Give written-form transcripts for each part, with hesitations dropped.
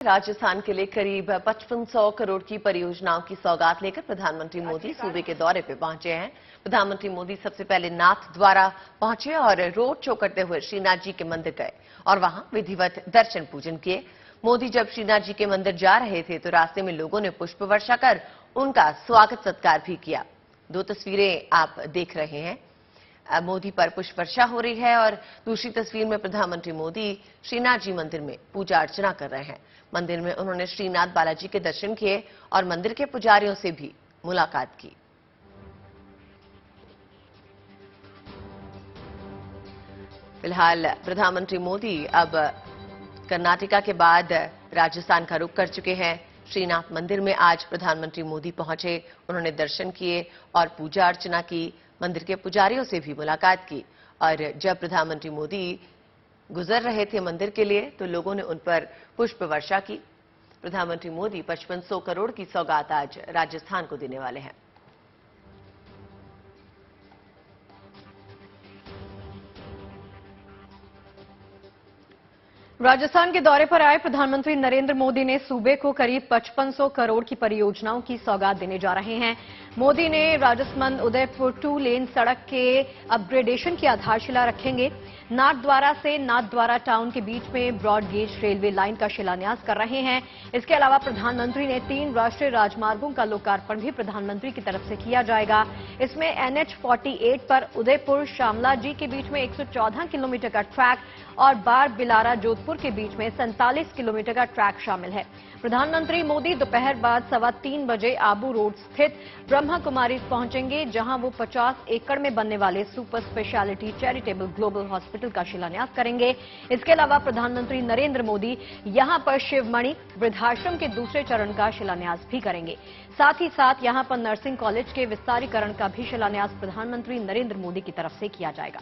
राजस्थान के लिए करीब 5500 करोड़ की परियोजनाओं की सौगात लेकर प्रधानमंत्री मोदी सूबे के दौरे पे पहुंचे हैं। प्रधानमंत्री मोदी सबसे पहले नाथ द्वारा पहुंचे और रोड शो करते हुए श्रीनाथ जी के मंदिर गए और वहां विधिवत दर्शन पूजन किए। मोदी जब श्रीनाथ जी के मंदिर जा रहे थे तो रास्ते में लोगों ने पुष्प वर्षा कर उनका स्वागत सत्कार भी किया। दो तस्वीरें आप देख रहे हैं, मोदी पर पुष्प वर्षा हो रही है और दूसरी तस्वीर में प्रधानमंत्री मोदी श्रीनाथ जी मंदिर में पूजा अर्चना कर रहे हैं। मंदिर में उन्होंने श्रीनाथ बालाजी के दर्शन किए और मंदिर के पुजारियों से भी मुलाकात की। फिलहाल प्रधानमंत्री मोदी अब कर्नाटका के बाद राजस्थान का रुख कर चुके हैं। श्रीनाथ मंदिर में आज प्रधानमंत्री मोदी पहुंचे, उन्होंने दर्शन किए और पूजा अर्चना की, मंदिर के पुजारियों से भी मुलाकात की। और जब प्रधानमंत्री मोदी गुजर रहे थे मंदिर के लिए तो लोगों ने उन पर पुष्प वर्षा की। प्रधानमंत्री मोदी 5500 करोड़ की सौगात आज राजस्थान को देने वाले हैं। राजस्थान के दौरे पर आए प्रधानमंत्री नरेंद्र मोदी ने सूबे को करीब 5500 करोड़ की परियोजनाओं की सौगात देने जा रहे हैं। मोदी ने राजसमंद उदयपुर 2 लेन सड़क के अपग्रेडेशन की आधारशिला रखेंगे। नाथद्वारा से नाथद्वारा टाउन के बीच में ब्रॉड गेज रेलवे लाइन का शिलान्यास कर रहे हैं। इसके अलावा प्रधानमंत्री ने 3 राष्ट्रीय राजमार्गों का लोकार्पण भी प्रधानमंत्री की तरफ से किया जाएगा। इसमें NH 48 पर उदयपुर शामला जी के बीच में 114 किलोमीटर का ट्रैक और बार बिलारा जोधपुर के बीच में 47 किलोमीटर का ट्रैक शामिल है। प्रधानमंत्री मोदी दोपहर बाद 3:15 बजे आबू रोड स्थित ब्रह्मा कुमारीज पहुंचेंगे, जहां वो 50 एकड़ में बनने वाले super speciality charitable global hospital का शिलान्यास करेंगे। इसके अलावा प्रधानमंत्री नरेंद्र मोदी यहां पर शिवमणि वृद्धाश्रम के दूसरे चरण का शिलान्यास भी करेंगे। साथ ही साथ यहां पर नर्सिंग कॉलेज के विस्तारीकरण का भी शिलान्यास प्रधानमंत्री नरेंद्र मोदी की तरफ से किया जाएगा।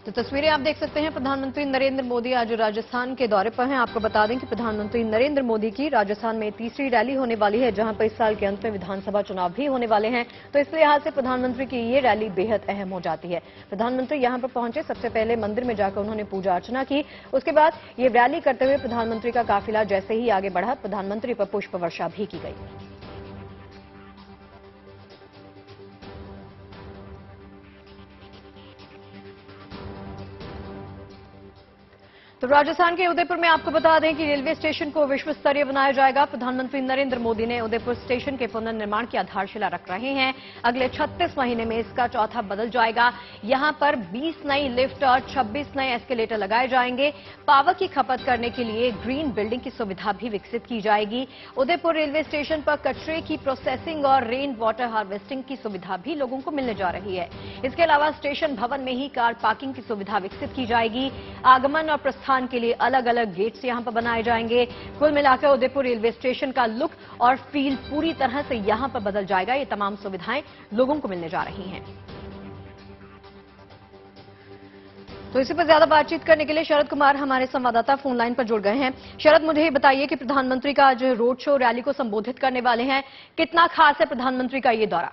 तो तस्वीरें आप देख सकते हैं, प्रधानमंत्री नरेंद्र मोदी आज राजस्थान के दौरे पर हैं। आपको बता दें कि प्रधानमंत्री नरेंद्र मोदी की राजस्थान में तीसरी रैली होने वाली है, जहां पर इस साल के अंत में विधानसभा चुनाव भी होने वाले हैं। तो इस लिहाज से प्रधानमंत्री की ये रैली बेहद अहम हो जाती है। प्रधानमंत्री यहां पर पहुंचे, सबसे पहले मंदिर में जाकर उन्होंने पूजा अर्चना की। उसके बाद ये रैली करते हुए प्रधानमंत्री का काफिला जैसे ही आगे बढ़ा, प्रधानमंत्री पर पुष्प वर्षा भी की गई। तो राजस्थान के उदयपुर में आपको बता दें कि रेलवे स्टेशन को विश्व स्तरीय बनाया जाएगा। प्रधानमंत्री नरेंद्र मोदी ने उदयपुर स्टेशन के पुनर्निर्माण की आधारशिला रख रहे हैं। अगले 36 महीने में इसका चौथा बदल जाएगा। यहां पर 20 नई लिफ्ट और 26 नए एस्केलेटर लगाए जाएंगे। पावर की खपत करने के लिए ग्रीन बिल्डिंग की सुविधा भी विकसित की जाएगी। उदयपुर रेलवे स्टेशन पर कचरे की प्रोसेसिंग और रेन वाटर हार्वेस्टिंग की सुविधा भी लोगों को मिलने जा रही है। इसके अलावा स्टेशन भवन में ही कार पार्किंग की सुविधा विकसित की जाएगी। आगमन और प्रस्थान के लिए अलग अलग गेट्स यहां पर बनाए जाएंगे। कुल मिलाकर उदयपुर रेलवे स्टेशन का लुक और फील पूरी तरह से यहां पर बदल जाएगा। ये तमाम सुविधाएं लोगों को मिलने जा रही हैं। तो इसी पर ज्यादा बातचीत करने के लिए शरद कुमार हमारे संवाददाता फोन लाइन पर जुड़ गए हैं। शरद, मुझे ये बताइए कि प्रधानमंत्री का आज रोड शो रैली को संबोधित करने वाले हैं, कितना खास है प्रधानमंत्री का ये दौरा?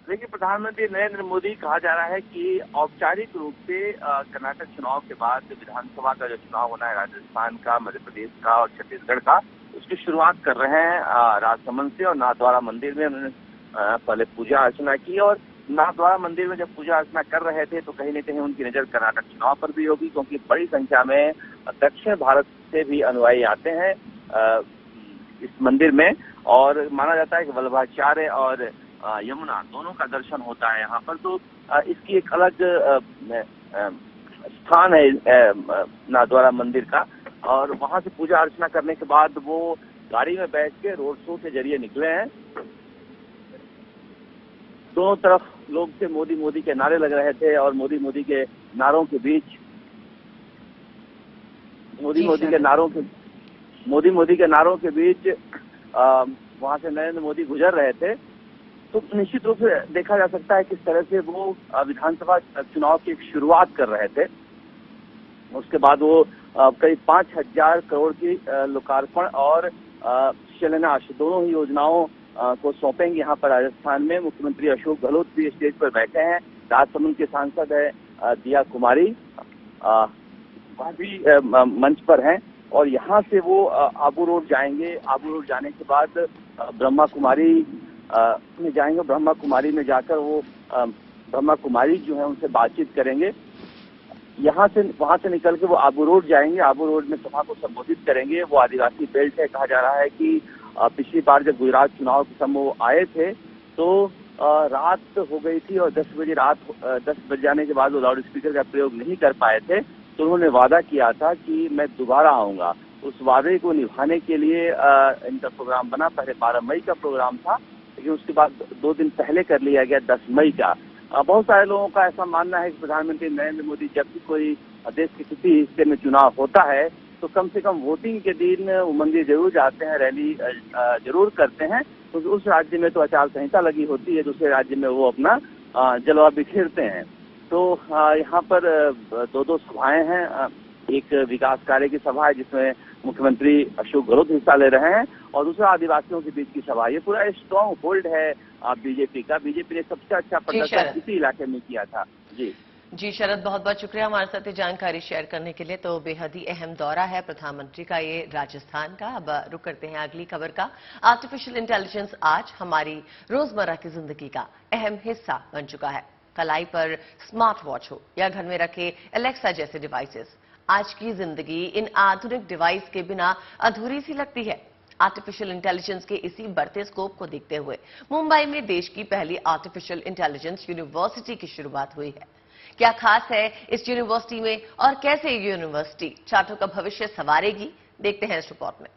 देखिए, प्रधानमंत्री नरेंद्र मोदी कहा जा रहा है कि औपचारिक रूप से कर्नाटक चुनाव के बाद विधानसभा का जो चुनाव होना है राजस्थान का, मध्य प्रदेश का और छत्तीसगढ़ का, उसकी शुरुआत कर रहे हैं राजसमंद से। और नाथद्वारा मंदिर में उन्होंने पहले पूजा अर्चना की और नाथद्वारा मंदिर में जब पूजा अर्चना कर रहे थे तो कहीं न कहीं उनकी नजर कर्नाटक चुनाव पर भी होगी, क्योंकि बड़ी संख्या में दक्षिण भारत से भी अनुयायी आते हैं इस मंदिर में। और माना जाता है कि वल्लभाचार्य और यमुना दोनों का दर्शन होता है यहाँ पर। तो इसकी एक अलग स्थान है नाथद्वारा मंदिर का। और वहां से पूजा अर्चना करने के बाद वो गाड़ी में बैठ के रोड शो के जरिए निकले हैं। दोनों तरफ लोग थे, मोदी मोदी के नारे लग रहे थे और मोदी मोदी के नारों के बीच वहां से नरेंद्र मोदी गुजर रहे थे। तो निश्चित रूप से देखा जा सकता है किस तरह से वो विधानसभा चुनाव की एक शुरुआत कर रहे थे। उसके बाद वो करीब 5000 करोड़ की लोकार्पण और शिलान्यास दोनों ही योजनाओं को सौंपेंगे यहाँ पर राजस्थान में। मुख्यमंत्री अशोक गहलोत भी स्टेज पर बैठे हैं राजसमंद के सांसद है दिया कुमारी, वह भी मंच पर हैं और यहाँ से वो आबू रोड जाएंगे। आबू रोड जाने के बाद ब्रह्मा कुमारी में जाएंगे। ब्रह्मा कुमारी में जाकर वो ब्रह्मा कुमारी जो है उनसे बातचीत करेंगे। वहां से निकल के वो आबू रोड जाएंगे। आबू रोड में सभा को संबोधित करेंगे। वो आदिवासी बेल्ट है। कहा जा रहा है कि पिछली बार जब गुजरात चुनाव के समय वो आए थे तो रात हो गई थी और 10 बज जाने के बाद वो लाउड स्पीकर का प्रयोग नहीं कर पाए थे, तो उन्होंने वादा किया था कि मैं दोबारा आऊंगा। उस वादे को निभाने के लिए इनका प्रोग्राम बना। पहले 12 मई का प्रोग्राम था, लेकिन उसके बाद 2 दिन पहले कर लिया गया 10 मई का। बहुत सारे लोगों का ऐसा मानना है कि प्रधानमंत्री नरेंद्र मोदी जब भी कोई देश के किसी हिस्से में चुनाव होता है तो कम से कम वोटिंग के दिन वो मंदिर जरूर जाते हैं, रैली जरूर करते हैं। तो उस राज्य में तो आचार संहिता लगी होती है, दूसरे राज्य में वो अपना जलवा बिखेरते हैं। तो यहाँ पर 2 सभाएं हैं। एक विकास कार्य की सभा है जिसमें मुख्यमंत्री अशोक गहलोत हिस्सा ले रहे हैं और दूसरा आदिवासियों के बीच की सभा। ये पूरा स्ट्रॉन्ग होल्ड है बीजेपी का। बीजेपी ने सबसे अच्छा प्रदर्शन इसी इलाके में किया था। जी शरद, बहुत बहुत शुक्रिया हमारे साथ ये जानकारी शेयर करने के लिए। तो बेहद ही अहम दौरा है प्रधानमंत्री का ये राजस्थान का। अब रुक करते हैं अगली खबर का। आर्टिफिशियल इंटेलिजेंस आज हमारी रोजमर्रा की जिंदगी का अहम हिस्सा बन चुका है। कलाई पर स्मार्ट वॉच हो या घर में रखे एलेक्सा जैसे डिवाइसेस, आज की जिंदगी इन आधुनिक डिवाइस के बिना अधूरी सी लगती है। आर्टिफिशियल इंटेलिजेंस के इसी बढ़ते स्कोप को देखते हुए मुंबई में देश की पहली आर्टिफिशियल इंटेलिजेंस यूनिवर्सिटी की शुरुआत हुई है। क्या खास है इस यूनिवर्सिटी में और कैसे ये यूनिवर्सिटी छात्रों का भविष्य संवारेगी, देखते हैं इस रिपोर्ट में।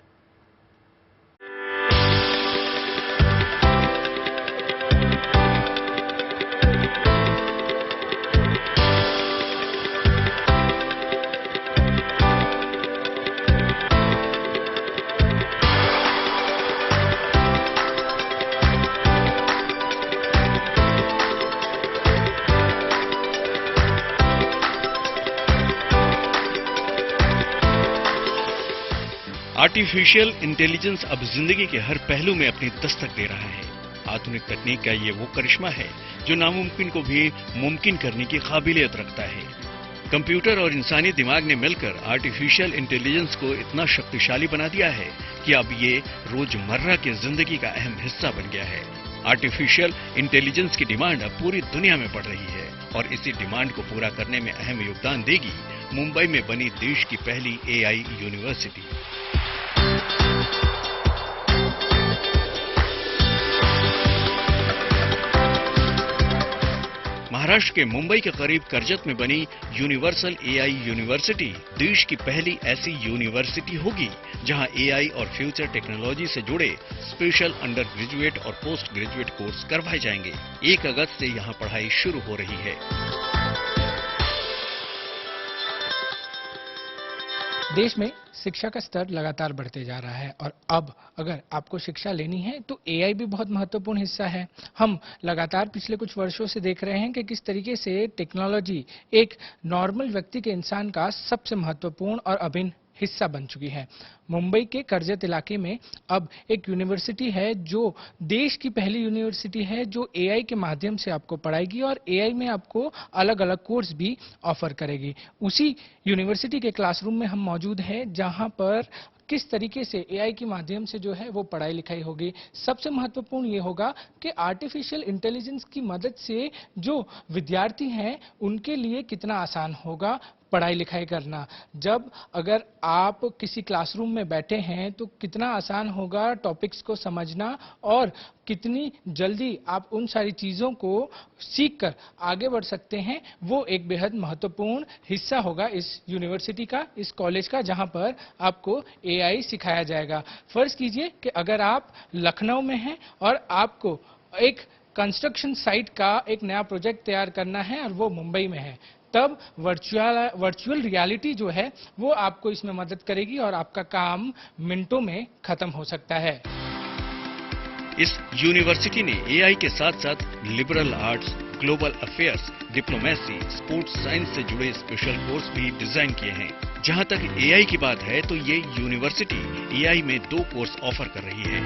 आर्टिफिशियल इंटेलिजेंस अब जिंदगी के हर पहलू में अपनी दस्तक दे रहा है। आधुनिक तकनीक का ये वो करिश्मा है जो नामुमकिन को भी मुमकिन करने की काबिलियत रखता है। कंप्यूटर और इंसानी दिमाग ने मिलकर आर्टिफिशियल इंटेलिजेंस को इतना शक्तिशाली बना दिया है कि अब ये रोजमर्रा की जिंदगी का अहम हिस्सा बन गया है। आर्टिफिशियल इंटेलिजेंस की डिमांड अब पूरी दुनिया में बढ़ रही है और इसी डिमांड को पूरा करने में अहम योगदान देगी मुंबई में बनी देश की पहली एआई यूनिवर्सिटी। महाराष्ट्र के मुंबई के करीब कर्जत में बनी यूनिवर्सल एआई यूनिवर्सिटी देश की पहली ऐसी यूनिवर्सिटी होगी जहां एआई और फ्यूचर टेक्नोलॉजी से जुड़े स्पेशल अंडर ग्रेजुएट और पोस्ट ग्रेजुएट कोर्स करवाए जाएंगे। 1 अगस्त से यहां पढ़ाई शुरू हो रही है। देश में शिक्षा का स्तर लगातार बढ़ते जा रहा है और अब अगर आपको शिक्षा लेनी है तो एआई भी बहुत महत्वपूर्ण हिस्सा है। हम लगातार पिछले कुछ वर्षों से देख रहे हैं कि किस तरीके से टेक्नोलॉजी एक नॉर्मल व्यक्ति के इंसान का सबसे महत्वपूर्ण और अभिन्न हिस्सा बन चुकी है। मुंबई के कर्जत इलाके में अब एक यूनिवर्सिटी है जो देश की पहली यूनिवर्सिटी है जो एआई के माध्यम से आपको पढ़ाएगी और एआई में आपको अलग अलग कोर्स भी ऑफर करेगी। उसी यूनिवर्सिटी के क्लासरूम में हम मौजूद हैं जहां पर किस तरीके से एआई के माध्यम से जो है वो पढ़ाई लिखाई होगी। सबसे महत्वपूर्ण ये होगा कि आर्टिफिशियल इंटेलिजेंस की मदद से जो विद्यार्थी हैं उनके लिए कितना आसान होगा पढ़ाई लिखाई करना। जब अगर आप किसी क्लासरूम में बैठे हैं तो कितना आसान होगा टॉपिक्स को समझना और कितनी जल्दी आप उन सारी चीज़ों को सीखकर आगे बढ़ सकते हैं, वो एक बेहद महत्वपूर्ण हिस्सा होगा इस यूनिवर्सिटी का, इस कॉलेज का, जहां पर आपको एआई सिखाया जाएगा। फर्ज कीजिए कि अगर आप लखनऊ में हैं और आपको एक कंस्ट्रक्शन साइट का एक नया प्रोजेक्ट तैयार करना है और वो मुंबई में है, तब वर्चुअल रियलिटी जो है वो आपको इसमें मदद करेगी और आपका काम मिनटों में खत्म हो सकता है। इस यूनिवर्सिटी ने एआई के साथ साथ liberal arts, global affairs, diplomacy, sports science से जुड़े स्पेशल कोर्स भी डिजाइन किए हैं। जहां तक एआई की बात है तो ये यूनिवर्सिटी एआई में 2 कोर्स ऑफर कर रही है।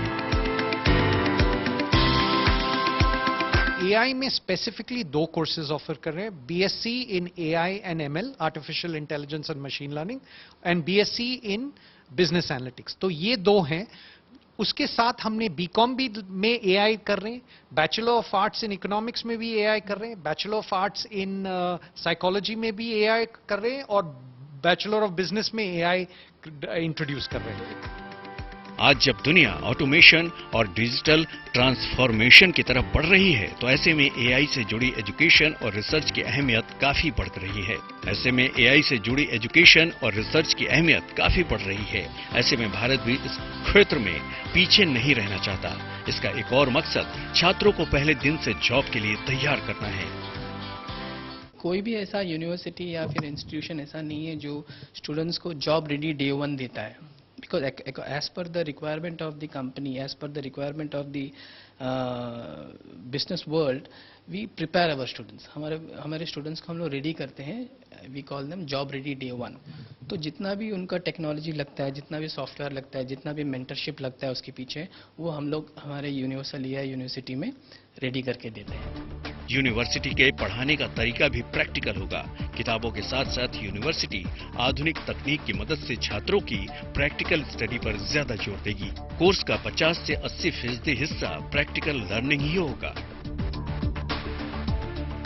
एआई में स्पेसिफिकली 2 कोर्सेज ऑफर कर रहे हैं, BSc in AI and ML, artificial intelligence and machine learning, and BSc in business analytics. तो ये 2 हैं। उसके साथ हमने बीकॉम भी में एआई कर रहे हैं, bachelor of arts in economics में भी एआई कर रहे हैं, bachelor of arts in psychology में भी एआई कर रहे हैं, और बैचलर ऑफ बिजनेस में एआई इंट्रोड्यूस कर रहे हैं। आज जब दुनिया ऑटोमेशन और डिजिटल ट्रांसफॉर्मेशन की तरफ बढ़ रही है, तो ऐसे में एआई से जुड़ी एजुकेशन और रिसर्च की अहमियत काफी बढ़ रही है। ऐसे में एआई से जुड़ी एजुकेशन और रिसर्च की अहमियत काफी बढ़ रही है। ऐसे में भारत भी इस क्षेत्र में पीछे नहीं रहना चाहता। इसका एक और मकसद छात्रों को पहले दिन से जॉब के लिए तैयार करना है। कोई भी ऐसा यूनिवर्सिटी या फिर इंस्टीट्यूशन ऐसा नहीं है जो स्टूडेंट्स को जॉब रेडी डे 1 देता है, because as per the requirement of the company, as per the requirement of the business world, we prepare our students. हमारे स्टूडेंट्स को हम लोग रेडी करते हैं, we call them job ready day 1. तो जितना भी उनका टेक्नोलॉजी लगता है, जितना भी सॉफ्टवेयर लगता है, जितना भी मेंटरशिप लगता है उसके पीछे, वो हम लोग हमारे यूनिवर्सिटी में रेडी करके देते हैं। यूनिवर्सिटी के पढ़ाने का तरीका भी प्रैक्टिकल होगा। किताबों के साथ साथ यूनिवर्सिटी आधुनिक तकनीक की मदद से छात्रों की प्रैक्टिकल स्टडी पर ज्यादा जोर देगी। कोर्स का 50 से 80% हिस्सा प्रैक्टिकल लर्निंग ही होगा।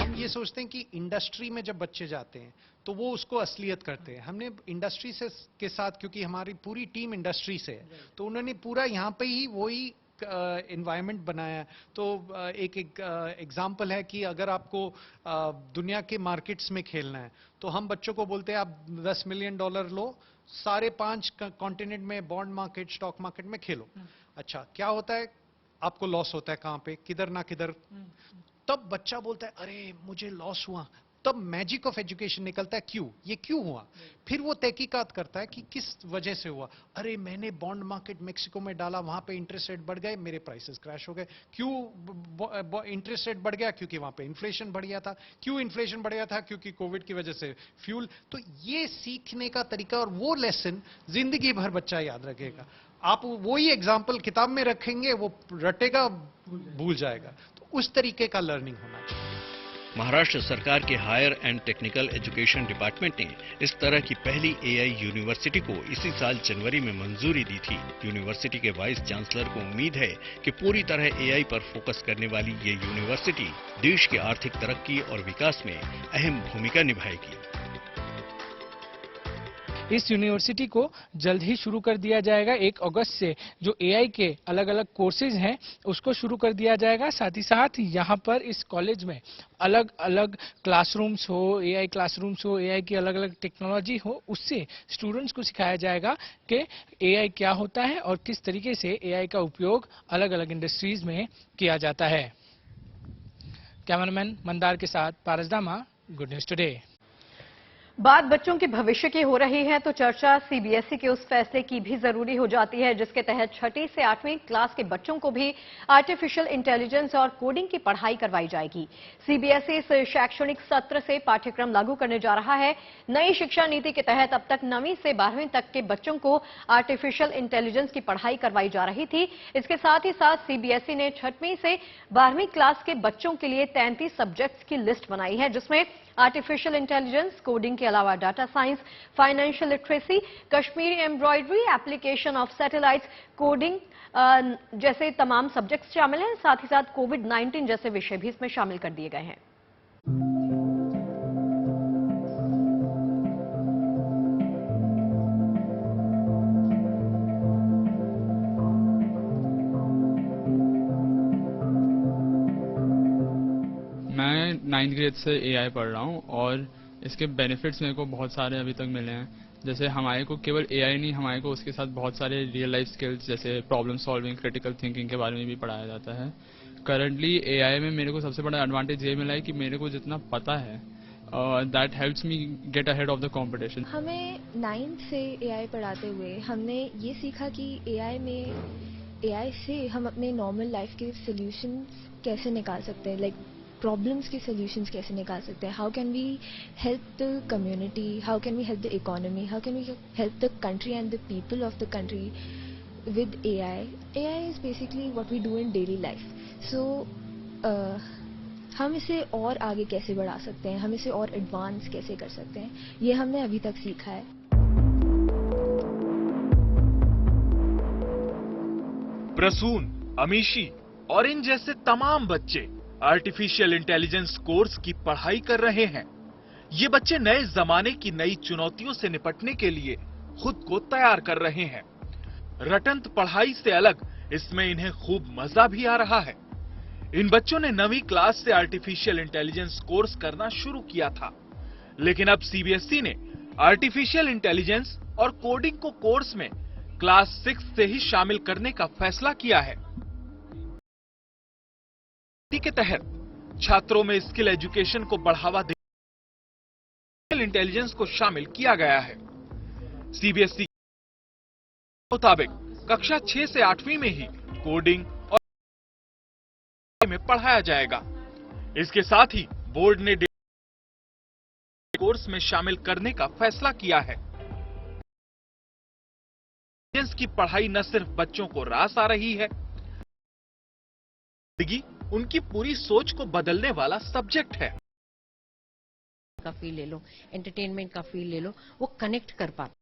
हम ये सोचते हैं कि इंडस्ट्री में जब बच्चे जाते हैं तो वो उसको असलियत करते हैं। हमने इंडस्ट्री से के साथ, क्योंकि हमारी पूरी टीम इंडस्ट्री से है, तो उन्होंने पूरा यहाँ पे ही वही एनवायरनमेंट बनाया। तो एक एग्जांपल है कि अगर आपको दुनिया के मार्केट्स में खेलना है, तो हम बच्चों को बोलते हैं आप $10 मिलियन लो, सारे 5 कॉन्टिनेंट में बॉन्ड मार्केट, स्टॉक मार्केट में खेलो। अच्छा, क्या होता है? आपको लॉस होता है कहां पे? किधर ना किधर। तब बच्चा बोलता है अरे मुझे लॉस हुआ। तब मैजिक ऑफ एजुकेशन निकलता है, क्यों, ये क्यों हुआ? फिर वो तहकीकात करता है कि किस वजह से हुआ। अरे मैंने बॉन्ड मार्केट मेक्सिको में डाला, वहां पे इंटरेस्ट रेट बढ़ गए, मेरे प्राइसेस क्रैश हो गए। क्यों इंटरेस्ट रेट बढ़ गया? क्योंकि वहां पे इन्फ्लेशन बढ़ गया था। क्यों इन्फ्लेशन बढ़ गया था? क्योंकि कोविड की वजह से फ्यूल। तो ये सीखने का तरीका और वो लेसन जिंदगी भर बच्चा याद रखेगा। आप वही एग्जाम्पल किताब में रखेंगे, वो रटेगा, भूल जाएगा। तो उस तरीके का लर्निंग होना चाहिए। महाराष्ट्र सरकार के higher and technical education department ने इस तरह की पहली एआई यूनिवर्सिटी को इसी साल जनवरी में मंजूरी दी थी। यूनिवर्सिटी के वाइस चांसलर को उम्मीद है कि पूरी तरह एआई पर फोकस करने वाली ये यूनिवर्सिटी देश की आर्थिक तरक्की और विकास में अहम भूमिका निभाएगी। इस यूनिवर्सिटी को जल्द ही शुरू कर दिया जाएगा। 1 अगस्त से जो एआई के अलग अलग कोर्सेज हैं उसको शुरू कर दिया जाएगा। साथ ही साथ यहाँ पर इस कॉलेज में अलग अलग क्लासरूम्स हो, एआई क्लासरूम्स हो, एआई की अलग अलग टेक्नोलॉजी हो, उससे स्टूडेंट्स को सिखाया जाएगा कि एआई क्या होता है और किस तरीके से एआई का उपयोग अलग अलग इंडस्ट्रीज में किया जाता है। कैमरामैन मंदार के साथ पारस दामा, गुड न्यूज टुडे। बात बच्चों के भविष्य की हो रही है तो चर्चा सीबीएसई के उस फैसले की भी जरूरी हो जाती है जिसके तहत 6ठी से 8वीं क्लास के बच्चों को भी आर्टिफिशियल इंटेलिजेंस और कोडिंग की पढ़ाई करवाई जाएगी। सीबीएसई इस शैक्षणिक सत्र से पाठ्यक्रम लागू करने जा रहा है। नई शिक्षा नीति के तहत अब तक 9वीं से 12वीं तक के बच्चों को आर्टिफिशियल इंटेलिजेंस की पढ़ाई करवाई जा रही थी। इसके साथ ही साथ सीबीएसई ने 6वीं से 12वीं क्लास के बच्चों के लिए 33 सब्जेक्ट्स की लिस्ट बनाई है, जिसमें आर्टिफिशियल इंटेलिजेंस, कोडिंग के अलावा data science, financial literacy, Kashmiri embroidery, application of satellites, coding जैसे तमाम सब्जेक्ट्स शामिल हैं। साथ ही साथ कोविड-19 जैसे विषय भी इसमें शामिल कर दिए गए हैं। मैं 9th ग्रेड से एआई पढ़ रहा हूँ और इसके बेनिफिट्स मेरे को बहुत सारे अभी तक मिले हैं। जैसे हमारे को केवल एआई नहीं, हमारे को उसके साथ बहुत सारे रियल लाइफ स्किल्स जैसे प्रॉब्लम सॉल्विंग, क्रिटिकल थिंकिंग के बारे में भी पढ़ाया जाता है। करंटली एआई में मेरे को सबसे बड़ा एडवांटेज ये मिला है कि मेरे को जितना पता है that helps me get ahead of the competition. हमें 9th से एआई पढ़ाते हुए हमने ये सीखा कि एआई से हम अपने नॉर्मल लाइफ के सॉल्यूशंस कैसे निकाल सकते हैं, लाइक प्रॉब्लम्स की सॉल्यूशंस कैसे निकाल सकते हैं। How can we help the community, how can we help the economy, how can we help the country and the people of the country with AI. AI is basically what we do in daily life. So हम इसे और आगे कैसे बढ़ा सकते हैं, हम इसे और एडवांस कैसे कर सकते हैं, ये हमने अभी तक सीखा है। प्रसून, अमीशी और इन जैसे तमाम बच्चे आर्टिफिशियल इंटेलिजेंस कोर्स की पढ़ाई कर रहे हैं। ये बच्चे नए जमाने की नई चुनौतियों से निपटने के लिए खुद को तैयार कर रहे हैं। रटंत पढ़ाई से अलग इसमें इन्हें खूब मजा भी आ रहा है। इन बच्चों ने 9वीं क्लास से आर्टिफिशियल इंटेलिजेंस कोर्स करना शुरू किया था, लेकिन अब सीबीएसई ने आर्टिफिशियल इंटेलिजेंस और कोडिंग को कोर्स में क्लास 6 से ही शामिल करने का फैसला किया है। इसी के तहत छात्रों में स्किल एजुकेशन को बढ़ावा देने इंटेलिजेंस को शामिल किया गया है। सीबीएसई के मुताबिक कक्षा 6 से 8वीं में ही कोडिंग और में पढ़ाया जाएगा। इसके साथ ही बोर्ड ने कोर्स में शामिल करने का फैसला किया है। की पढ़ाई न सिर्फ बच्चों को रास आ रही है, उनकी पूरी सोच को बदलने वाला सब्जेक्ट है। का फील ले लो, एंटरटेनमेंट का फील ले लो, वो कनेक्ट कर पाते।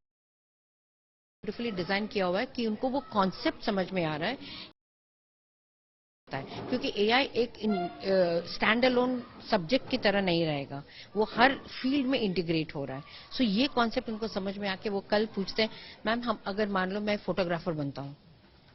ब्यूटीफुली डिजाइन किया हुआ है कि उनको वो कॉन्सेप्ट समझ में आ रहा है, क्योंकि एआई एक स्टैंड अलोन सब्जेक्ट की तरह नहीं रहेगा, वो हर फील्ड में इंटीग्रेट हो रहा है। सो ये कॉन्सेप्ट उनको समझ में आके वो कल पूछते हैं, मैम हम अगर मान लो मैं फोटोग्राफर बनता हूँ,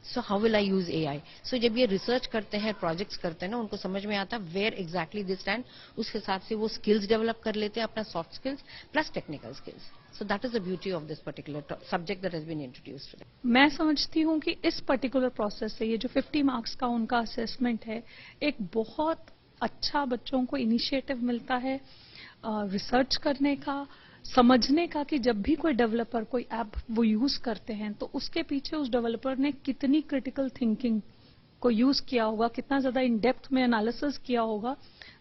so how will I use AI. So जब ये रिसर्च करते हैं, प्रोजेक्ट्स करते हैं ना, उनको समझ में आता है वेयर एग्जैक्टली दिस स्टैंड, उस हिसाब से वो स्किल्स डेवलप कर लेते हैं, अपना soft skills plus technical skills. So that is the beauty of this particular subject that has been introduced today. मैं समझती हूँ कि इस पर्टिकुलर प्रोसेस से ये जो 50 मार्क्स का उनका असेसमेंट है, एक बहुत अच्छा बच्चों को इनिशिएटिव मिलता है रिसर्च करने का, समझने का कि जब भी कोई डेवलपर कोई ऐप वो यूज करते हैं तो उसके पीछे उस डेवलपर ने कितनी क्रिटिकल थिंकिंग को यूज किया होगा, कितना ज्यादा इन डेप्थ में एनालिसिस किया होगा,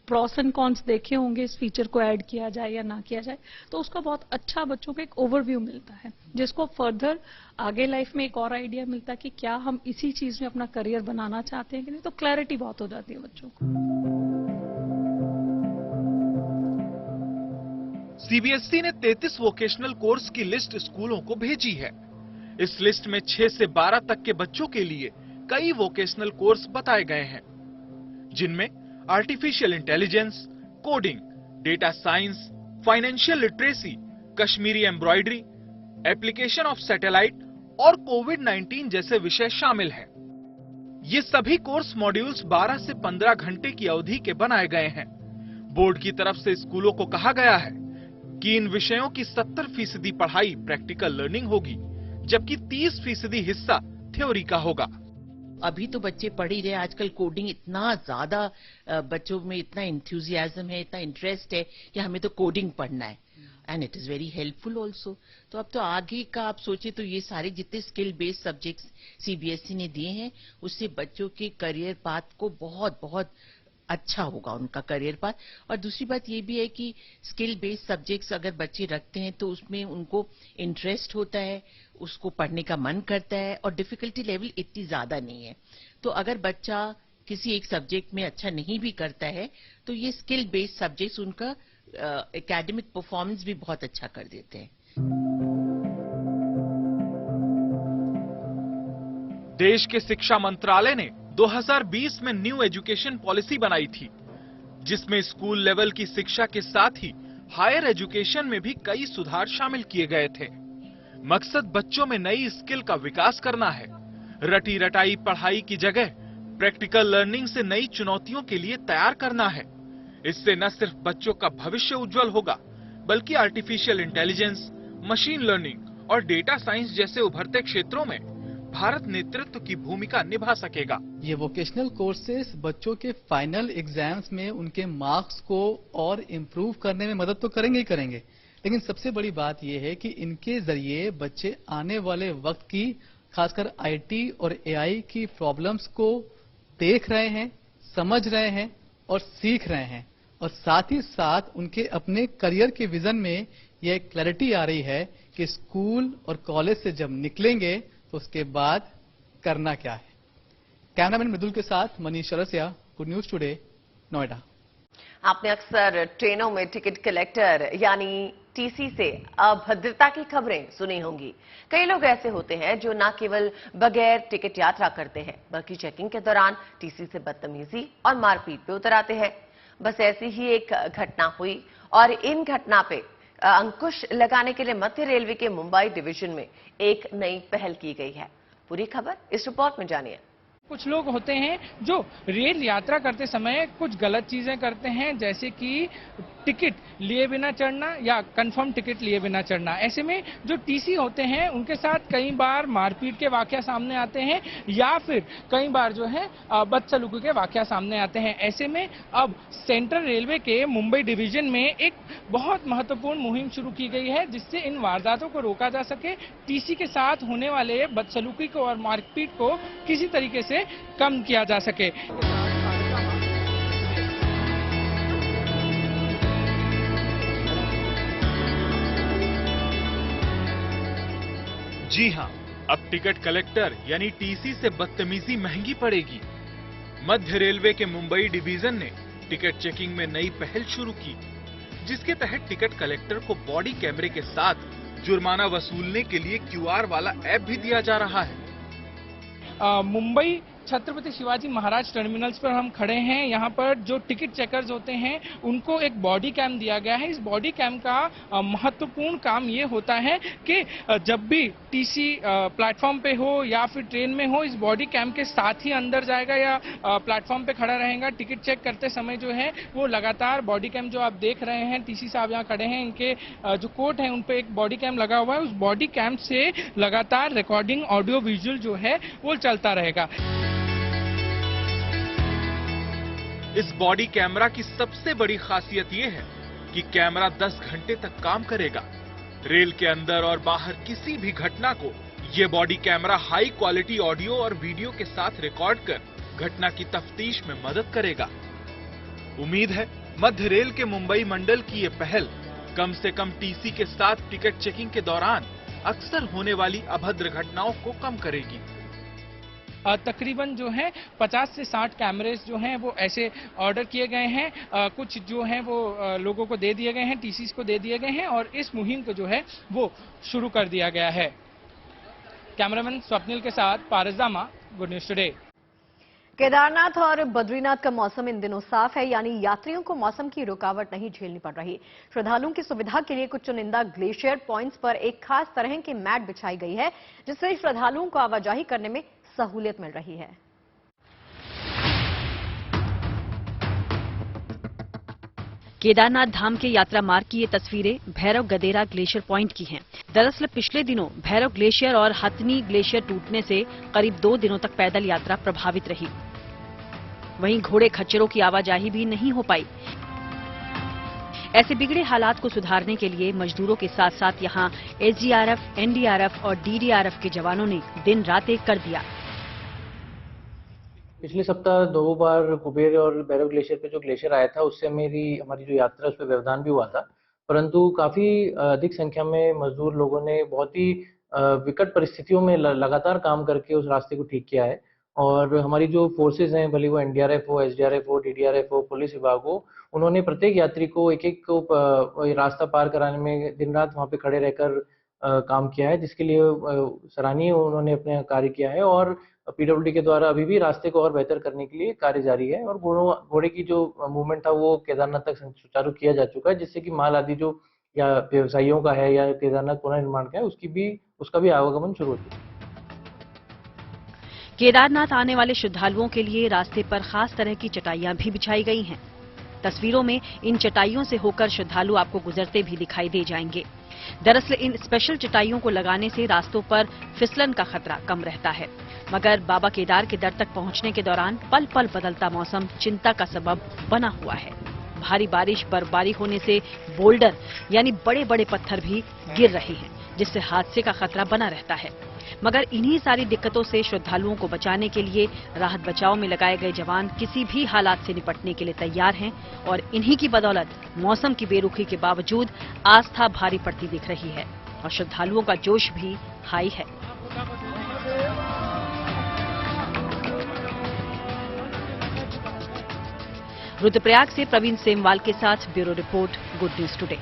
प्रॉस एंड कॉन्स देखे होंगे इस फीचर को ऐड किया जाए या ना किया जाए। तो उसका बहुत अच्छा बच्चों को एक ओवरव्यू मिलता है, जिसको फर्दर आगे लाइफ में एक और आइडिया मिलता है कि क्या हम इसी चीज में अपना करियर बनाना चाहते हैं कि नहीं। तो क्लैरिटी बहुत हो जाती है बच्चों को। सीबीएसई ने 33 वोकेशनल कोर्स की लिस्ट स्कूलों को भेजी है। इस लिस्ट में 6 से 12 तक के बच्चों के लिए कई वोकेशनल कोर्स बताए गए हैं, जिनमें artificial intelligence, coding, data science, financial literacy, Kashmiri embroidery, application of satellite और कोविड-19 जैसे विषय शामिल हैं। ये सभी कोर्स मॉड्यूल्स 12 से 15 घंटे की अवधि के बनाए गए हैं। बोर्ड की तरफ से स्कूलों को कहा गया है कि इन विषयों की 70% पढ़ाई प्रैक्टिकल लर्निंग होगी, जबकि 30% हिस्सा थ्योरी का होगा। अभी तो बच्चे पढ़ ही रहे, आजकल कोडिंग इतना ज्यादा बच्चों में इतना इंथ्यूजियाज्म है, इतना इंटरेस्ट है कि हमें तो कोडिंग पढ़ना है, and it is very helpful also. तो अब तो आगे का आप सोचे तो ये सारे जितने स्किल बेस्ड सब्जेक्ट्स सीबीएसई ने दिए हैं, उससे बच्चों के करियर पाथ को बहुत बहुत अच्छा होगा, उनका करियर पाथ। और दूसरी बात ये भी है कि स्किल बेस्ड सब्जेक्ट्स अगर बच्चे रखते हैं तो उसमें उनको इंटरेस्ट होता है, उसको पढ़ने का मन करता है, और डिफिकल्टी लेवल इतनी ज्यादा नहीं है। तो अगर बच्चा किसी एक सब्जेक्ट में अच्छा नहीं भी करता है तो ये स्किल बेस्ड सब्जेक्ट्स उनका एकेडमिक परफॉर्मेंस भी बहुत अच्छा कर देते हैं। देश के शिक्षा मंत्रालय ने 2020 में न्यू एजुकेशन पॉलिसी बनाई थी, जिसमें स्कूल लेवल की शिक्षा के साथ ही हायर एजुकेशन में भी कई सुधार शामिल किए गए थे। मकसद बच्चों में नई स्किल का विकास करना है। रटी रटाई पढ़ाई की जगह प्रैक्टिकल लर्निंग से नई चुनौतियों के लिए तैयार करना है। इससे न सिर्फ बच्चों का भविष्य उज्जवल होगा, बल्कि आर्टिफिशियल इंटेलिजेंस, मशीन लर्निंग और डेटा साइंस जैसे उभरते क्षेत्रों में भारत नेतृत्व की भूमिका निभा सकेगा। ये वोकेशनल कोर्सेज बच्चों के फाइनल एग्जाम्स में उनके मार्क्स को और इम्प्रूव करने में मदद तो करेंगे ही करेंगे, लेकिन सबसे बड़ी बात यह है कि इनके जरिए बच्चे आने वाले वक्त की खासकर आईटी और एआई की प्रॉब्लम्स को देख रहे हैं, समझ रहे हैं और सीख रहे हैं, और साथ ही साथ उनके अपने करियर के विजन में यह क्लैरिटी आ रही है कि स्कूल और कॉलेज से जब निकलेंगे तो उसके बाद करना क्या है। कैमरामैन मृदुल के साथ Manish Sarsiya, good news today, Noida. आपने अक्सर ट्रेनों में टिकट कलेक्टर यानी टीसी से अभद्रता की खबरें सुनी होंगी। कई लोग ऐसे होते हैं जो न केवल बगैर टिकट यात्रा करते हैं बल्कि चेकिंग के दौरान टीसी से बदतमीजी और मारपीट पे उतर आते हैं। बस ऐसी ही एक घटना हुई और इन घटना पे अंकुश लगाने के लिए मध्य रेलवे के मुंबई डिवीजन में एक नई पहल की गई है। पूरी खबर इस रिपोर्ट में जानिए। कुछ लोग होते हैं जो रेल यात्रा करते समय कुछ गलत चीजें करते हैं, जैसे कि टिकट लिए बिना चढ़ना या कंफर्म टिकट लिए बिना चढ़ना। ऐसे में जो टीसी होते हैं उनके साथ कई बार मारपीट के वाकया सामने आते हैं या फिर कई बार जो है बदसलूकी के वाकया सामने आते हैं। ऐसे में अब सेंट्रल रेलवे के मुंबई डिवीजन में एक बहुत महत्वपूर्ण मुहिम शुरू की गई है जिससे इन वारदातों को रोका जा सके, टीसी के साथ होने वाले बदसलूकी को और मारपीट को किसी तरीके से कम किया जा सके। जी हां, अब टिकट कलेक्टर यानी टीसी से बदतमीजी महंगी पड़ेगी। मध्य रेलवे के मुंबई डिवीजन ने टिकट चेकिंग में नई पहल शुरू की, जिसके तहत टिकट कलेक्टर को बॉडी कैमरे के साथ जुर्माना वसूलने के लिए क्यूआर वाला ऐप भी दिया जा रहा है। मुंबई छत्रपति शिवाजी महाराज टर्मिनल्स पर हम खड़े हैं। यहाँ पर जो टिकट चेकर्स होते हैं उनको एक बॉडी कैम दिया गया है। इस बॉडी कैम का महत्वपूर्ण काम ये होता है कि जब भी टीसी प्लेटफॉर्म पे हो या फिर ट्रेन में हो, इस बॉडी कैम के साथ ही अंदर जाएगा या प्लेटफॉर्म पे खड़ा रहेगा। टिकट चेक करते समय जो है वो लगातार बॉडी कैम, जो आप देख रहे हैं टीसी साहब यहाँ खड़े हैं, इनके जो कोट है उन पे एक बॉडी कैम लगा हुआ है। उस बॉडी कैम से लगातार रिकॉर्डिंग ऑडियो विजुअल जो है वो चलता रहेगा। इस बॉडी कैमरा की सबसे बड़ी खासियत यह है कि कैमरा 10 घंटे तक काम करेगा। रेल के अंदर और बाहर किसी भी घटना को ये body camera high quality audio और वीडियो के साथ रिकॉर्ड कर घटना की तफ्तीश में मदद करेगा। उम्मीद है मध्य रेल के मुंबई मंडल की ये पहल कम से कम टीसी के साथ टिकट चेकिंग के दौरान अक्सर होने वाली अभद्र घटनाओं को कम करेगी। तकरीबन जो है 50 से 60 कैमरेज जो हैं वो ऐसे ऑर्डर किए गए हैं। कुछ जो हैं वो लोगों को दे दिए गए हैं, टीसीस को दे दिए गए हैं और इस मुहिम को जो है वो शुरू कर दिया गया है। कैमरामैन स्वप्निल के साथ पारस दामा, गुड न्यूज टुडे। केदारनाथ और बद्रीनाथ का मौसम इन दिनों साफ है, यानी यात्रियों को मौसम की रुकावट नहीं झेलनी पड़ रही। श्रद्धालुओं की सुविधा के लिए कुछ चुनिंदा ग्लेशियर पॉइंट्स पर एक खास तरह की मैट बिछाई गई है, जिससे श्रद्धालुओं को आवाजाही करने में सहूलियत मिल रही है। केदारनाथ धाम के यात्रा मार्ग की ये तस्वीरें भैरव गदेरा ग्लेशियर पॉइंट की हैं। दरअसल पिछले दिनों भैरव ग्लेशियर और हथनी ग्लेशियर टूटने से करीब 2 दिनों तक पैदल यात्रा प्रभावित रही। वहीं घोड़े खच्चरों की आवाजाही भी नहीं हो पाई। ऐसे बिगड़े हालात को सुधारने के लिए मजदूरों के साथ साथ यहां एसडीआरएफ, एनडीआरएफ और डीडीआरएफ के जवानों ने दिन रात एक कर दिया। पिछले सप्ताह 2 बार कुबेर और भैरव ग्लेशियर पे जो ग्लेशियर आया था उससे हमारी जो यात्रा उस पर व्यवधान भी हुआ था, परंतु काफी अधिक संख्या में मजदूर लोगों ने बहुत ही विकट परिस्थितियों में लगातार काम करके उस रास्ते को ठीक किया है। और हमारी जो फोर्सेज हैं, भले वो एनडीआरएफ हो, एसडीआरएफ हो, डीडीआरएफ हो, पुलिस विभाग हो, उन्होंने प्रत्येक यात्री को एक रास्ता पार कराने में दिन रात वहाँ पे खड़े रहकर काम किया है, जिसके लिए सराहनीय उन्होंने अपने कार्य किया है। और पीडब्ल्यूडी के द्वारा अभी भी रास्ते को और बेहतर करने के लिए कार्य जारी है और घोड़े की जो मूवमेंट था वो केदारनाथ तक सुचारू किया जा चुका है, जिससे कि माल आदि जो या व्यवसायियों का है या केदारनाथ पुनर्निर्माण का है उसका भी आवागमन शुरू हो चुका है। केदारनाथ आने वाले श्रद्धालुओं के लिए रास्ते पर खास तरह की चटाइयां भी बिछाई गई हैं। तस्वीरों में इन चटाइयों से होकर श्रद्धालु आपको गुजरते भी दिखाई दे जाएंगे। दरअसल इन स्पेशल चटाइयों को लगाने से रास्तों पर फिसलन का खतरा कम रहता है, मगर बाबा केदार के दर तक पहुंचने के दौरान पल पल बदलता मौसम चिंता का सबब बना हुआ है। भारी बारिश, बर्फबारी होने से बोल्डर यानी बड़े बड़े पत्थर भी गिर रहे हैं, जिससे हादसे का खतरा बना रहता है। मगर इन्हीं सारी दिक्कतों से श्रद्धालुओं को बचाने के लिए राहत बचाव में लगाए गए जवान किसी भी हालात से निपटने के लिए तैयार हैं और इन्हीं की बदौलत मौसम की बेरुखी के बावजूद आस्था भारी पड़ती दिख रही है और श्रद्धालुओं का जोश भी हाई है। रुद्रप्रयाग से प्रवीण सेमवाल के साथ bureau report, good news today.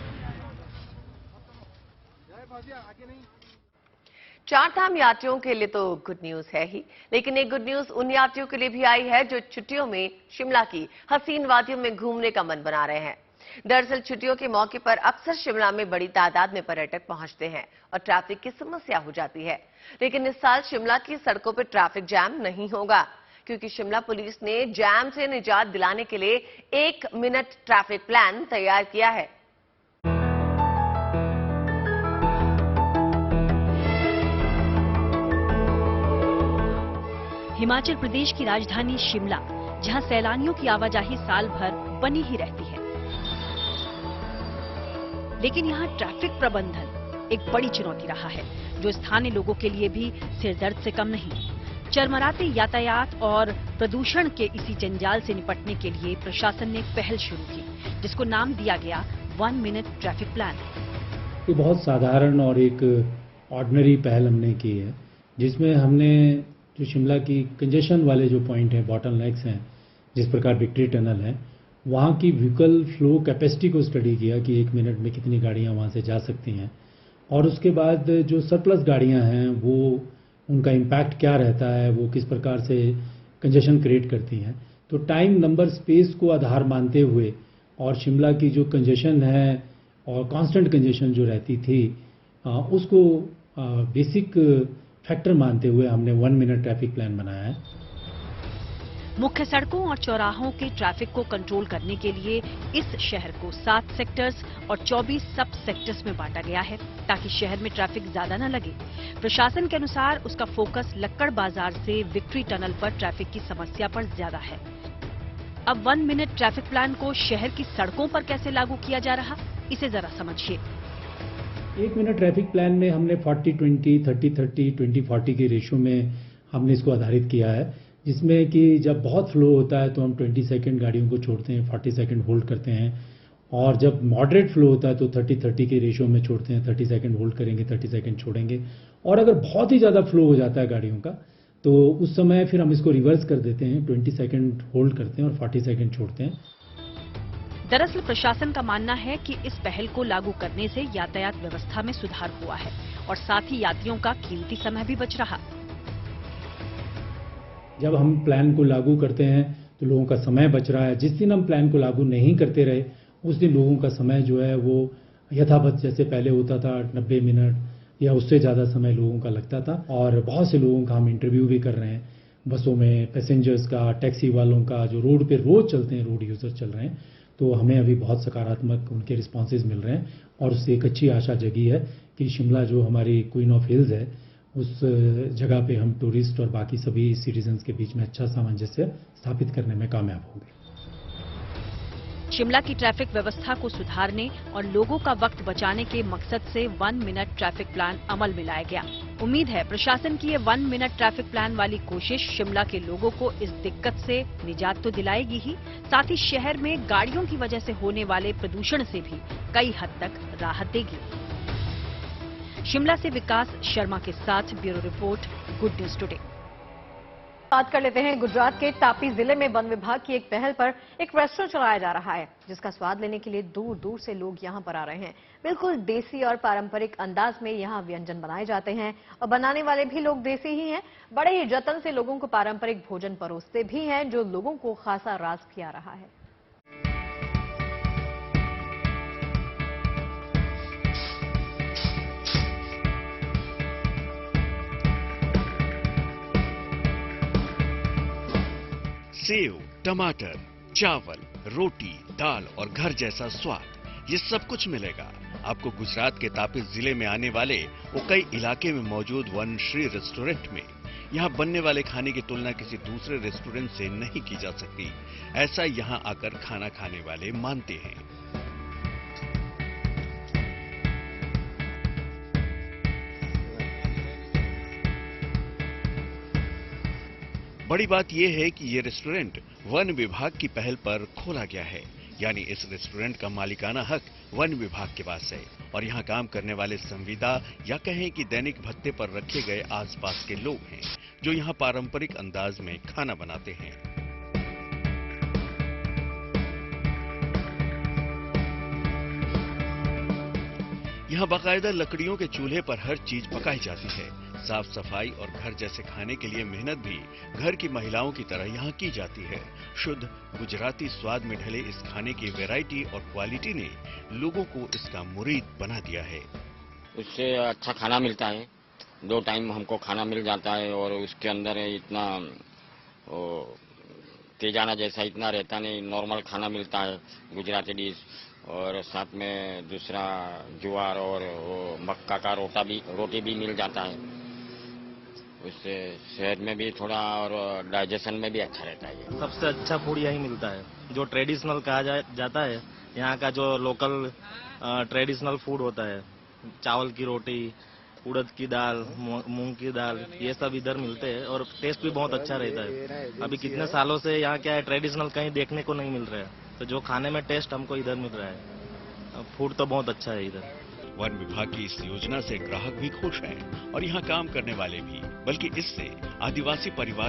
Chardham यात्रियों के लिए तो गुड न्यूज है ही, लेकिन एक गुड न्यूज उन यात्रियों के लिए भी आई है जो छुट्टियों में शिमला की हसीन वादियों में घूमने का मन बना रहे हैं। दरअसल छुट्टियों के मौके पर अक्सर शिमला में बड़ी तादाद में पर्यटक पहुंचते हैं और ट्रैफिक की समस्या हो जाती है। लेकिन इस साल शिमला की सड़कों पर ट्रैफिक जैम नहीं होगा, क्योंकि शिमला पुलिस ने जैम से निजात दिलाने के लिए 1 मिनट ट्रैफिक प्लान तैयार किया है। हिमाचल प्रदेश की राजधानी शिमला, जहां सैलानियों की आवाजाही साल भर बनी ही रहती है, लेकिन यहां ट्रैफिक प्रबंधन एक बड़ी चुनौती रहा है, जो स्थानीय लोगों के लिए भी सिरदर्द से कम नहीं। चरमराते यातायात और प्रदूषण के इसी जंजाल से निपटने के लिए प्रशासन ने एक पहल शुरू की, जिसको नाम दिया गया 1 मिनट ट्रैफिक प्लान। ये बहुत साधारण और एक ऑर्डिनरी पहल हमने की है, जिसमें हमने जो शिमला की कंजेशन वाले जो पॉइंट हैं, बॉटलनेक्स हैं, जिस प्रकार विक्ट्री टनल है, वहाँ की व्हीकल फ्लो कैपेसिटी को स्टडी किया कि 1 मिनट में कितनी गाड़ियाँ वहाँ से जा सकती हैं, और उसके बाद जो सरप्लस गाड़ियाँ हैं वो उनका इम्पैक्ट क्या रहता है, वो किस प्रकार से कंजेशन क्रिएट करती हैं। तो टाइम, नंबर, स्पेस को आधार मानते हुए और शिमला की जो कंजेशन है और कांस्टेंट कंजेशन जो रहती थी उसको बेसिक फैक्टर मानते हुए हमने 1 मिनट ट्रैफिक प्लान बनाया है। मुख्य सड़कों और चौराहों के ट्रैफिक को कंट्रोल करने के लिए इस शहर को 7 सेक्टर्स और 24 सब सेक्टर्स में बांटा गया है, ताकि शहर में ट्रैफिक ज्यादा न लगे। प्रशासन के अनुसार उसका फोकस लक्कड़ बाजार से विक्ट्री टनल पर ट्रैफिक की समस्या पर ज्यादा है। अब 1 मिनट ट्रैफिक प्लान को शहर की सड़कों पर कैसे लागू किया जा रहा, इसे जरा समझिए। 1 मिनट ट्रैफिक प्लान में हमने 40-20, 30-30, 20-40 के रेशो में हमने इसको आधारित किया है, जिसमें कि जब बहुत फ्लो होता है तो हम 20 सेकंड गाड़ियों को छोड़ते हैं, 40 सेकंड होल्ड करते हैं, और जब मॉडरेट फ्लो होता है तो 30-30 के रेशो में छोड़ते हैं, 30 सेकंड होल्ड करेंगे, 30 सेकंड छोड़ेंगे। और अगर बहुत ही ज़्यादा फ्लो हो जाता है गाड़ियों का तो उस समय फिर हम इसको रिवर्स कर देते हैं, 20 सेकंड होल्ड करते हैं और 40 सेकंड छोड़ते हैं। दरअसल प्रशासन का मानना है कि इस पहल को लागू करने से यातायात व्यवस्था में सुधार हुआ है और साथ ही यात्रियों का कीमती समय भी बच रहा। जब हम प्लान को लागू करते हैं तो लोगों का समय बच रहा है। जिस दिन हम प्लान को लागू नहीं करते रहे उस दिन लोगों का समय जो है वो यथावत जैसे पहले होता था 90 मिनट या उससे ज़्यादा समय लोगों का लगता था। और बहुत से लोगों का हम इंटरव्यू भी कर रहे हैं, बसों में पैसेंजर्स का, टैक्सी वालों का, जो रोड पे रोज चलते हैं, रोड यूजर चल रहे हैं। तो हमें अभी बहुत सकारात्मक उनके रिस्पॉन्सेज मिल रहे हैं और उससे एक अच्छी आशा जगी है कि शिमला जो हमारी क्वीन ऑफ हिल्स है उस जगह पे हम टूरिस्ट और बाकी सभी सिटीजन्स के बीच में अच्छा सामंजस्य स्थापित करने में कामयाब होंगे। शिमला की ट्रैफिक व्यवस्था को सुधारने और लोगों का वक्त बचाने के मकसद से 1 मिनट ट्रैफिक प्लान अमल में लाया गया। उम्मीद है प्रशासन की ये 1 मिनट ट्रैफिक प्लान वाली कोशिश शिमला के लोगों को इस दिक्कत से निजात तो दिलाएगी ही, साथ ही शहर में गाड़ियों की वजह से होने वाले प्रदूषण से भी कई हद तक राहत देगी। शिमला से विकास शर्मा के साथ bureau report, good news today. बात कर लेते हैं गुजरात के तापी जिले में वन विभाग की एक पहल पर एक रेस्टोरेंट चलाया जा रहा है, जिसका स्वाद लेने के लिए दूर दूर से लोग यहां पर आ रहे हैं। बिल्कुल देसी और पारंपरिक अंदाज में यहां व्यंजन बनाए जाते हैं और बनाने वाले भी लोग देसी ही हैं। बड़े ही जतन से लोगों को पारंपरिक भोजन परोसते भी हैं, जो लोगों को खासा रास खिला रहा है। सेव, टमाटर, चावल, रोटी, दाल और घर जैसा स्वाद, ये सब कुछ मिलेगा आपको गुजरात के तापी जिले में आने वाले उकई इलाके में मौजूद वनश्री रेस्टोरेंट में। यहाँ बनने वाले खाने की तुलना किसी दूसरे रेस्टोरेंट से नहीं की जा सकती, ऐसा यहाँ आकर खाना खाने वाले मानते हैं। बड़ी बात यह है कि ये रेस्टोरेंट वन विभाग की पहल पर खोला गया है, यानी इस रेस्टोरेंट का मालिकाना हक वन विभाग के पास है और यहाँ काम करने वाले संविदा या कहें कि दैनिक भत्ते पर रखे गए आसपास के लोग हैं, जो यहाँ पारंपरिक अंदाज में खाना बनाते हैं। यहाँ बाकायदा लकड़ियों के चूल्हे पर हर चीज पकाई जाती है। साफ सफाई और घर जैसे खाने के लिए मेहनत भी घर की महिलाओं की तरह यहाँ की जाती है। शुद्ध गुजराती स्वाद में ढले इस खाने की वैरायटी और क्वालिटी ने लोगों को इसका मुरीद बना दिया है। उससे अच्छा खाना मिलता है, 2 टाइम हमको खाना मिल जाता है और उसके अंदर इतना तेजाना जैसा इतना रहता नहीं, नॉर्मल खाना मिलता है गुजराती डिश, और साथ में दूसरा ज्वार और वो मक्का का रोटी भी मिल जाता है। उससे सेहत में भी थोड़ा और डाइजेशन में भी अच्छा रहता है। सबसे अच्छा फूड यही मिलता है जो ट्रेडिशनल कहा जाता है। यहाँ का जो लोकल ट्रेडिशनल फूड होता है, चावल की रोटी, उड़द की दाल, मूंग की दाल, ये सब इधर मिलते हैं और टेस्ट भी बहुत अच्छा रहता है। अभी कितने सालों से यहाँ क्या है, ट्रेडिशनल कहीं देखने को नहीं मिल रहा है, तो जो खाने में टेस्ट हमको इधर मिल रहा है। फूड तो बहुत अच्छा है इधर। वन विभाग की इस योजना से ग्राहक भी खुश हैं और यहाँ काम करने वाले भी, बल्कि इससे आदिवासी परिवार